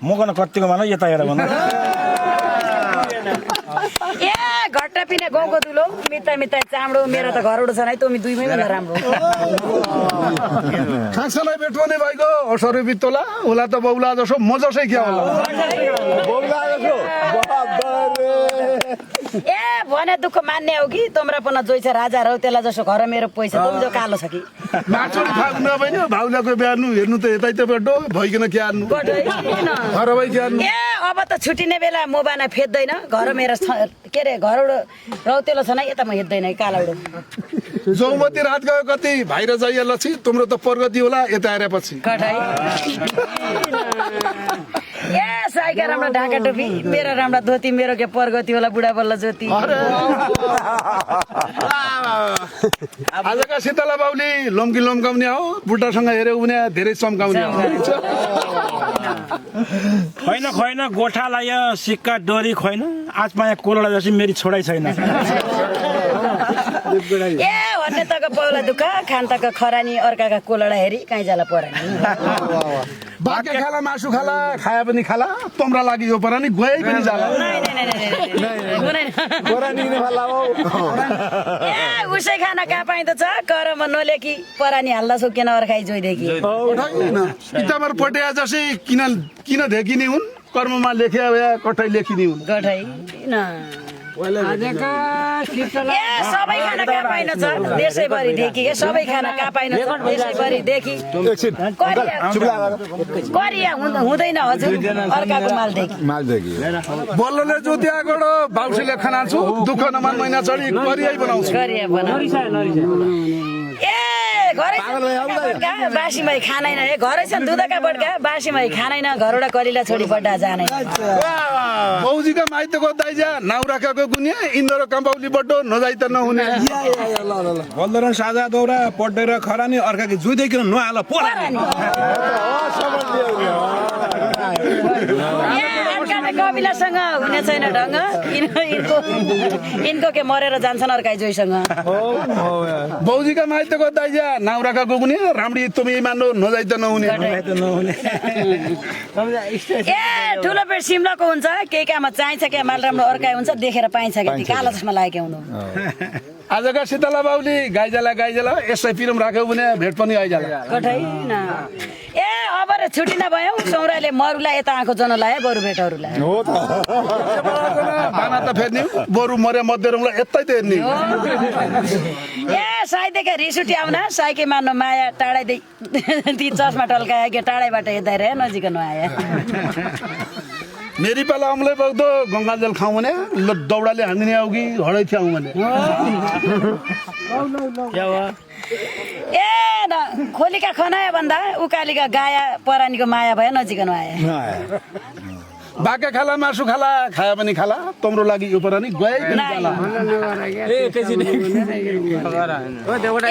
मकन कतिको भन यता हेर भन ए घट्टा पिने गाउँको दुलो मिता मिता चामडो मेरो त घरबाट छ नै तमी दुईमै भन्दा राम्रो खासलाई भेट्यो नि भाइको 800 रुपियाँ तोला होला त बौला जसो म जसै क्या होला बौला जसो ए भने दुःख मान्ने हो कि तम्रा पना जोइ छ राजा रौ त्यसलाई जसो घर मेरो पैसा तुम जो कालो छ कि माछोरी फाग्नु नभइन भाउलाको बिहान हेर्नु त यतै त भेट्यो भइकन के हान्नु घर भइ के हान्नु ए अब त छुटिने बेला मोबाना फेद्दैन घर मेरो के रे घरबाट रौतेलो छ न यता म हेर्दैन कालाउडो जौमती रात गयो कति भाइ र जाइया लछि तिम्रो त प्रगति होला यता आएर पछि कठाई ए साइका राम्रो ढाका टोपी मेरो राम्रो धोती मेरो के प्रगति होला बुढा बल्ल ज्योति आजका शीतला बाउली लोम्की लोम्काउने हो बुढासँग हेऱ्यो भने धेरै चम्काउने हो खैन खैन गोठालाई सिक्का डोरी खैन आज माया कोलडा जसी मेरी छोडाइ छैन ए भन्ने तको पौला दुःख खान तको खरानी अर्काका कोलडा हेरी कहीँ जाला परानी भाके खाला मासु खाला खाए पनि खाला तम्रा लागि यो परानी गए पनि जाला ए उसै खाना कहाँ पाइँदो छ करम नलेखी परानी हाल्दा सोकेन अर्खाइ जोइदेखि इताबर पटेया जसै किन ढेकिने हुन् कर्ममा लेखे कठै लेखिने हुन् गठाई न ए सबै खाना कहाँ पाइन छ देशैभरि देखि के सबै खाना कहाँ पाइन छ देशैभरि देखि करिया हुँदैन हजुर अर्काको मालदेखि बल्लले जोतियाबाट बाउसीले खाना छु दुःख नमान महिना चढी करिया बनाउँछु करिया ए घरै बासीमै खानैन ए घरै छन् दुधका बड्का बासीमै खानैन घरबाट कलिला छोडी बड्डा जानै बौजीका माइतको दाइजा नाउ राखेको गुनिया इन्दरो कम्पाउली बड्डो नजाइ त नहुने बल्दरन साझा दौरा पड्डेर खरानी अर्काकी जुइदेखि नहाल परानी कपिलासँग हुने छैन ढङ्ग यिनको के मरेर जान्छन् अर्काइ जोइसँग बौजीका माइतको दाइजा नाउ राखेको गुनिया राम्री तुमी मान्नु नजाइ त नहुने ए ठुलो पेट सिमलाको हुन्छ केही काममा चाहिन्छ के माल राम्रो अर्काइ हुन्छ देखेर पाइन्छ कि कालो चस्मा लागेको हुनु आजका शीतला बाउली गाइजाला यसै पिरम राख्यो भने भेट पनि आइजाला कठैन ए अब रे छुट्टी नभयौ सौराले मरुला यता आँखो जन लाए बरु भेटहरूलाई हो त बाना त फेर्ने बरु मर्या मध्ये रङला यतै त हेर्ने ए साइदेखि रिस उठी आउन साइके मान्नु माया टाढाइदै ती चस्मा टल्काए के टाढाइबाट हेर्दा रे नजिक नआए मेरी पाला अम्लै बग्दो गङ्गाजल खाउँ भने दौडाले हान्दिने आऊ कि हडै थियाउँ भने ए न खोलीका खनाए भन्दा उकालीका गाया परानीको माया भयो नजिक नआए बाका खाला मासु खाला खाए पनि खाला तम्रो लागि यो परानी गए पनि जाला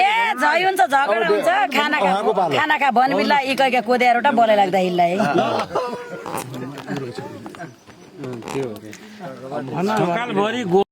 ए झै हुन्छ झगडा हुन्छ खानाका बनबिल्ला इकैका कोद्यारोटा बोलाइ लाग्दा हिल्ला है ढोकाल भरि